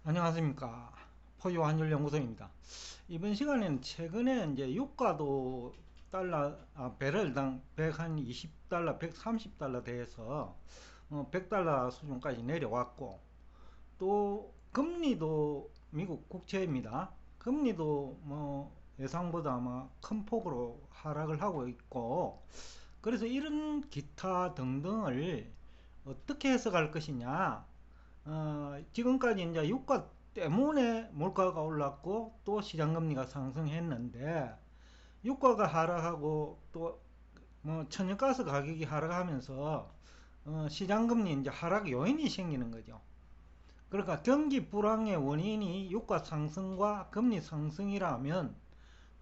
안녕하십니까. 포유환율연구소입니다. 이번 시간에는 최근에 이제 유가도 배럴당 120달러, 130달러 대해서 100달러 수준까지 내려왔고, 또 금리도 미국 국채입니다. 금리도 예상보다 아마 큰 폭으로 하락을 하고 있고, 그래서 이런 기타 등등을 어떻게 해석할 것이냐. 지금까지 이제 유가 때문에 물가가 올랐고 또 시장금리가 상승했는데, 유가가 하락하고 또 천연가스 가격이 하락하면서 시장금리 이제 하락 요인이 생기는 거죠. 그러니까 경기 불황의 원인이 유가 상승과 금리 상승이라면,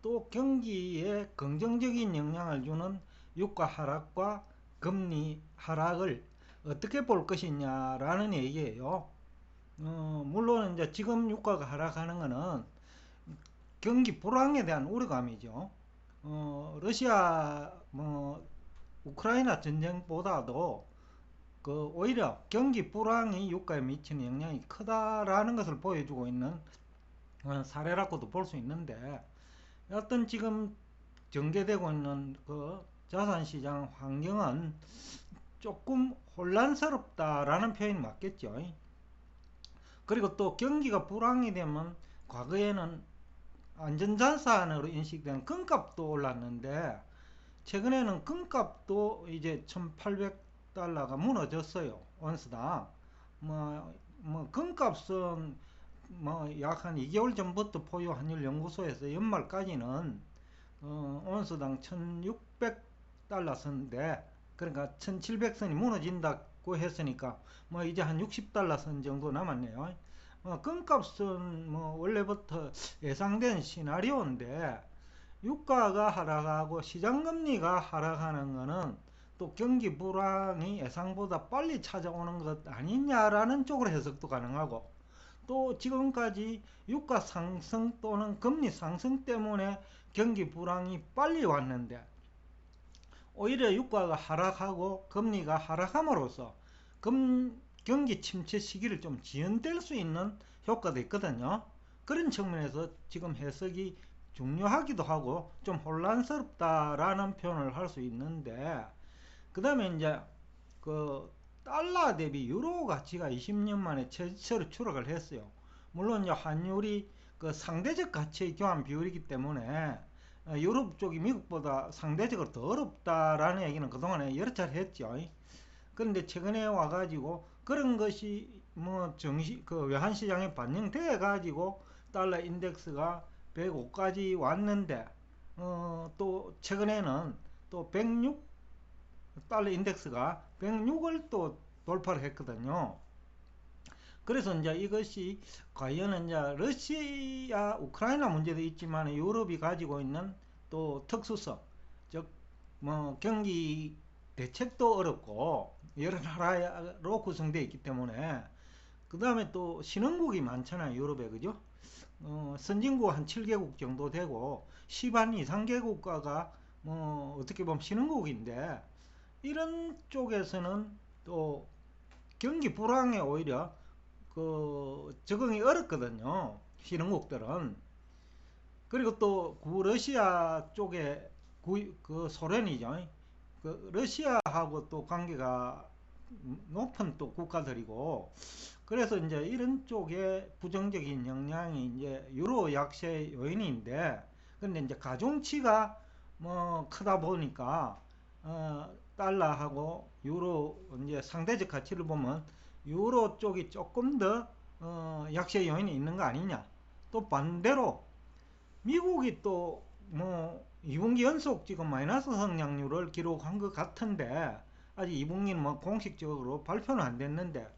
또 경기에 긍정적인 영향을 주는 유가 하락과 금리 하락을 어떻게 볼 것이냐라는 얘기예요. 물론 이제 지금 유가가 하락하는 것은 경기 불황에 대한 우려감이죠. 러시아 우크라이나 전쟁보다도 오히려 경기 불황이 유가에 미치는 영향이 크다라는 것을 보여주고 있는 사례라고도 볼 수 있는데, 어떤 지금 전개되고 있는 자산시장 환경은 조금 혼란스럽다라는 표현이 맞겠죠. 그리고 또 경기가 불황이 되면, 과거에는 안전자산으로 인식된 금값도 올랐는데 최근에는 금값도 이제 1800달러가 무너졌어요. 온스당. 금값은 약 한 2개월 전부터 포유 환율 연구소에서 연말까지는 온스당 1600달러 선인데, 그러니까 1700선이 무너진다고 했으니까 이제 한 60달러 선 정도 남았네요. 금값은 원래부터 예상된 시나리오인데, 유가가 하락하고 시장금리가 하락하는 거는 또 경기 불황이 예상보다 빨리 찾아오는 것 아니냐라는 쪽으로 해석도 가능하고, 또 지금까지 유가 상승 또는 금리 상승 때문에 경기 불황이 빨리 왔는데, 오히려 유가가 하락하고 금리가 하락함으로써 경기 침체 시기를 좀 지연될 수 있는 효과도 있거든요. 그런 측면에서 지금 해석이 중요하기도 하고 좀 혼란스럽다라는 표현을 할 수 있는데, 그 다음에 이제 달러 대비 유로 가치가 20년 만에 최저치로 추락을 했어요. 물론 이제 환율이 상대적 가치의 교환 비율이기 때문에 유럽 쪽이 미국보다 상대적으로 더 어렵다라는 얘기는 그동안에 여러 차례 했죠. 그런데 최근에 와가지고 그런 것이 외환시장에 반영돼 가지고 달러 인덱스가 105까지 왔는데, 또 최근에는 또 106 달러 인덱스가 106을 또 돌파를 했거든요. 그래서 이제 이것이 과연 이제 러시아 우크라이나 문제도 있지만 유럽이 가지고 있는 또 특수성, 즉 경기 대책도 어렵고 여러 나라로 구성되어 있기 때문에, 그 다음에 또 신흥국이 많잖아요, 유럽에. 그죠? 선진국 한 7개국 정도 되고 시반 이상 개국가가 어떻게 보면 신흥국인데, 이런 쪽에서는 또 경기 불황에 오히려 적응이 어렵거든요, 신흥국들은. 그리고 또 구러시아 쪽에 소련이죠. 러시아하고 또 관계가 높은 또 국가들이고, 그래서 이제 이런 쪽에 부정적인 영향이 이제 유로 약세 요인인데, 근데 이제 가중치가 크다 보니까 달러하고 유로 이제 상대적 가치를 보면 유로 쪽이 조금 더 약세 요인이 있는 거 아니냐. 또 반대로 미국이 또 2분기 연속 지금 마이너스 성장률을 기록한 것 같은데, 아직 2분기는 공식적으로 발표는 안 됐는데,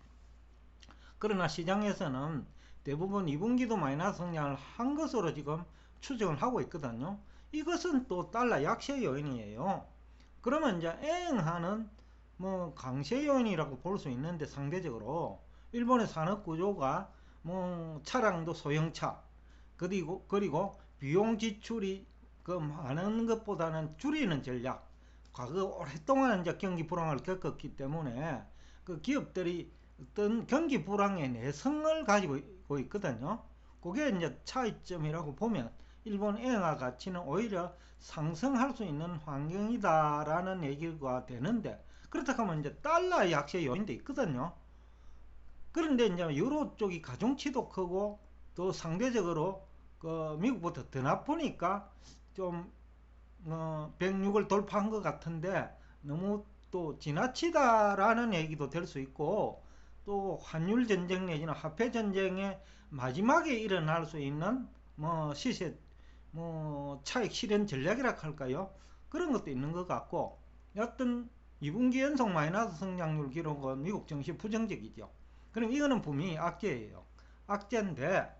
그러나 시장에서는 대부분 2분기도 마이너스 성장을 한 것으로 지금 추정을 하고 있거든요. 이것은 또 달러 약세 요인이에요. 그러면 이제 애행하는 강세 요인이라고 볼 수 있는데, 상대적으로 일본의 산업 구조가 차량도 소형차, 그리고 비용 지출이 많은 것보다는 줄이는 전략, 과거 오랫동안 이제 경기 불황을 겪었기 때문에 기업들이 어떤 경기 불황의 내성을 가지고 있거든요. 그게 이제 차이점이라고 보면 일본 엔화 가치는 오히려 상승할 수 있는 환경이다라는 얘기가 되는데, 그렇다 하면 이제 달러의 약세 요인도 있거든요. 그런데 이제 유로 쪽이 가중치도 크고 또 상대적으로 그 미국보다 더 나쁘니까 좀 106을 돌파한 것 같은데, 너무 또 지나치다라는 얘기도 될 수 있고, 또 환율 전쟁 내지는 화폐 전쟁의 마지막에 일어날 수 있는 시세 차익 실현 전략이라 할까요? 그런 것도 있는 것 같고, 여튼 2분기 연속 마이너스 성장률 기록은 미국 증시 부정적이죠. 그럼 이거는 분명히 악재예요. 악재인데,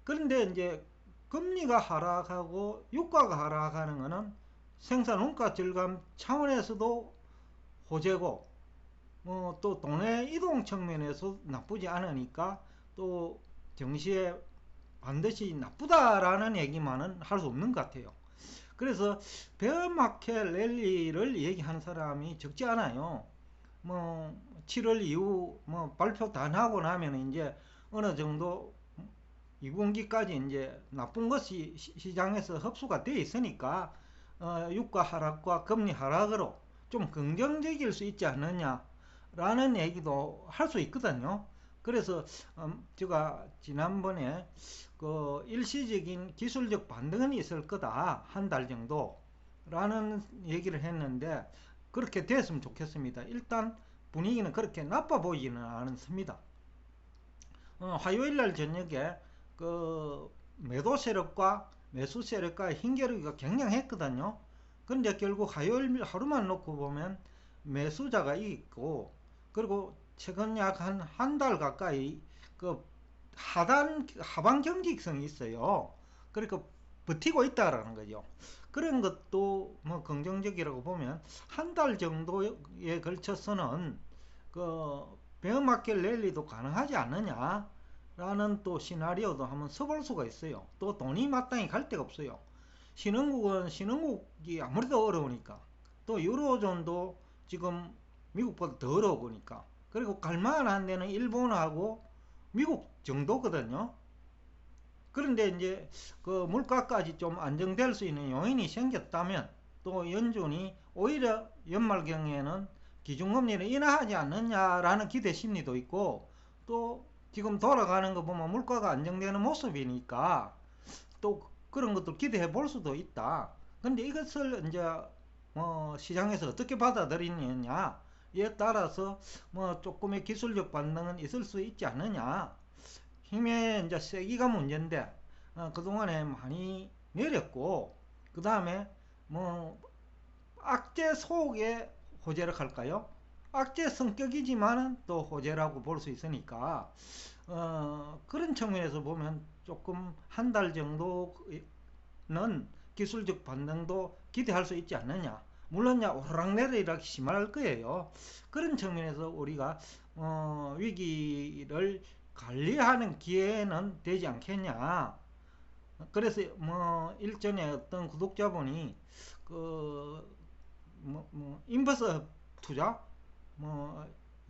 그런데 이제 금리가 하락하고 유가가 하락하는 것은 생산 원가 절감 차원에서도 호재고, 또 돈의 이동 측면에서 나쁘지 않으니까 또 증시에 반드시 나쁘다라는 얘기만은 할 수 없는 것 같아요. 그래서 베어마켓 랠리를 얘기하는 사람이 적지 않아요. 7월 이후 발표 다 나고 나면 이제 어느 정도 2분기까지 이제 나쁜 것이 시장에서 흡수가 되어 있으니까 유가 하락과 금리 하락으로 좀 긍정적일 수 있지 않느냐라는 얘기도 할 수 있거든요. 그래서 제가 지난번에 그 일시적인 기술적 반등은 있을 거다, 한 달 정도라는 얘기를 했는데, 그렇게 됐으면 좋겠습니다. 일단 분위기는 그렇게 나빠 보이지는 않습니다. 화요일 날 저녁에 그 매도 세력과 매수 세력과의 힘겨루기가 굉장했거든요. 그런데 결국 화요일 하루만 놓고 보면 매수자가 있고, 그리고 최근 약 한 달 가까이 그 하방 경직성이 있어요. 그러니까 버티고 있다라는 거죠. 그런 것도 긍정적이라고 보면 한 달 정도에 걸쳐서는 그 베어마켓 랠리도 가능하지 않느냐라는 또 시나리오도 한번 써볼 수가 있어요. 또 돈이 마땅히 갈 데가 없어요. 신흥국은 신흥국이 아무래도 어려우니까, 또 유로존도 지금 미국보다 더 어려우니까, 그리고 갈만한 데는 일본하고 미국 정도거든요. 그런데 이제 그 물가까지 좀 안정될 수 있는 요인이 생겼다면, 또 연준이 오히려 연말경에는 기준금리를 인하하지 않느냐라는 기대 심리도 있고, 또 지금 돌아가는 거 보면 물가가 안정되는 모습이니까 또 그런 것도 기대해 볼 수도 있다. 근데 이것을 이제 시장에서 어떻게 받아들이느냐에 따라서 조금의 기술적 반등은 있을 수 있지 않느냐. 힘의 이제 세기가 문제인데, 그동안에 많이 내렸고, 그 다음에 악재 속의 호재를 할까요? 악재 성격이지만은 또 호재라고 볼 수 있으니까, 그런 측면에서 보면 조금 한 달 정도는 기술적 반등도 기대할 수 있지 않느냐. 물론 오르락내리락 심할 거예요. 그런 측면에서 우리가 위기를 관리하는 기회는 되지 않겠냐. 그래서 일전에 어떤 구독자분이 그 인버스 투자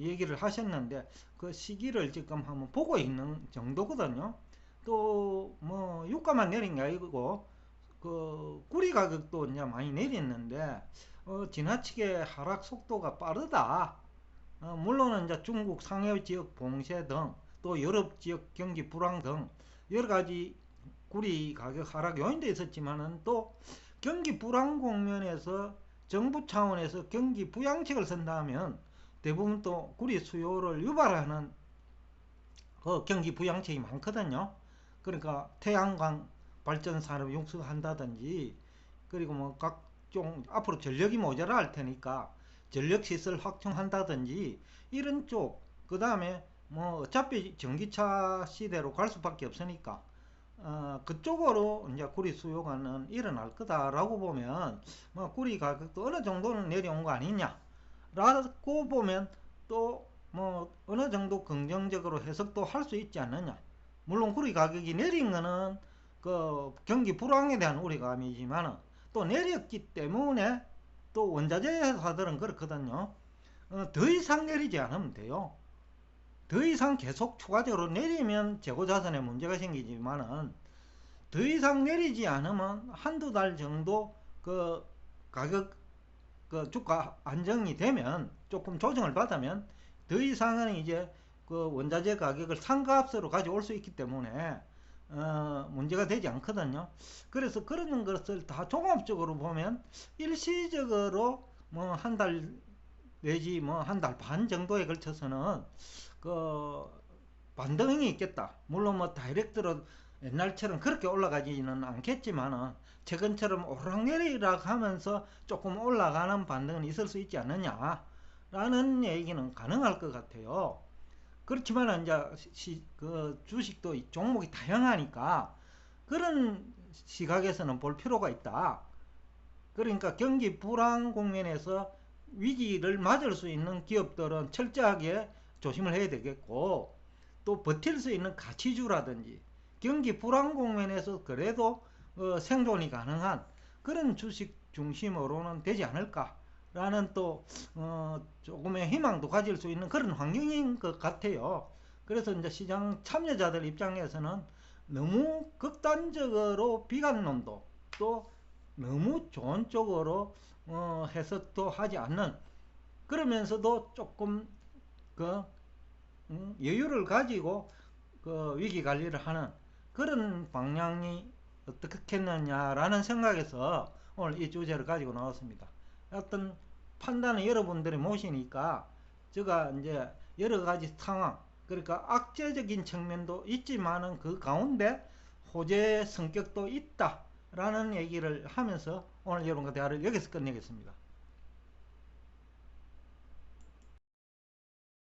얘기를 하셨는데, 그 시기를 지금 한번 보고 있는 정도거든요. 또 유가만 내린 게 아니고 그 구리 가격도 이제 많이 내렸는데 지나치게 하락 속도가 빠르다. 물론은 이제 중국 상해 지역 봉쇄 등, 또 유럽 지역 경기 불황 등 여러 가지 구리 가격 하락 요인도 있었지만은, 또 경기 불황 국면에서 정부 차원에서 경기 부양책을 쓴다면 대부분 또 구리 수요를 유발하는 그 경기 부양책이 많거든요. 그러니까 태양광 발전 산업 육성한다든지, 그리고 각종 앞으로 전력이 모자라 할 테니까 전력 시설 확충한다든지 이런 쪽, 그 다음에 어차피 전기차 시대로 갈 수밖에 없으니까 그쪽으로 이제 구리 수요가 일어날 거다라고 보면, 구리 가격도 어느 정도는 내려온 거 아니냐라고 보면 또 어느 정도 긍정적으로 해석도 할 수 있지 않느냐. 물론 구리 가격이 내린 거는 그 경기 불황에 대한 우려감이지만, 또 내렸기 때문에 또 원자재 회사들은 그렇거든요. 더 이상 내리지 않으면 돼요. 더 이상 계속 추가적으로 내리면 재고자산에 문제가 생기지만은 더 이상 내리지 않으면 한두 달 정도 그 가격 그 주가 안정이 되면 조금 조정을 받으면 더 이상은 이제 그 원자재 가격을 상가압수로 가져올 수 있기 때문에 문제가 되지 않거든요. 그래서 그런 것을 다 종합적으로 보면 일시적으로 뭐 한 달 내지 뭐 한 달 반 정도에 걸쳐서는 그 반등이 있겠다. 물론 뭐 다이렉트로 옛날처럼 그렇게 올라가지는 않겠지만은 최근처럼 오르락내리락 하면서 조금 올라가는 반등은 있을 수 있지 않느냐라는 얘기는 가능할 것 같아요. 그렇지만 이제 그 주식도 종목이 다양하니까 그런 시각에서는 볼 필요가 있다. 그러니까 경기 불황 국면에서 위기를 맞을 수 있는 기업들은 철저하게 조심을 해야 되겠고, 또 버틸 수 있는 가치주라든지 경기 불황 국면에서 그래도 생존이 가능한 그런 주식 중심으로는 되지 않을까라는 또 조금의 희망도 가질 수 있는 그런 환경인 것 같아요. 그래서 이제 시장 참여자들 입장에서는 너무 극단적으로 비관론도 또 너무 좋은 쪽으로 해석도 하지 않는, 그러면서도 조금 그 여유를 가지고 그 위기 관리를 하는 그런 방향이 어떻겠느냐라는 생각에서 오늘 이 주제를 가지고 나왔습니다. 어떤 판단을 여러분들이 모시니까 제가 이제 여러 가지 상황, 그러니까 악재적인 측면도 있지만은 그 가운데 호재 성격도 있다라는 얘기를 하면서 오늘 여러분과 대화를 여기서 끝내겠습니다.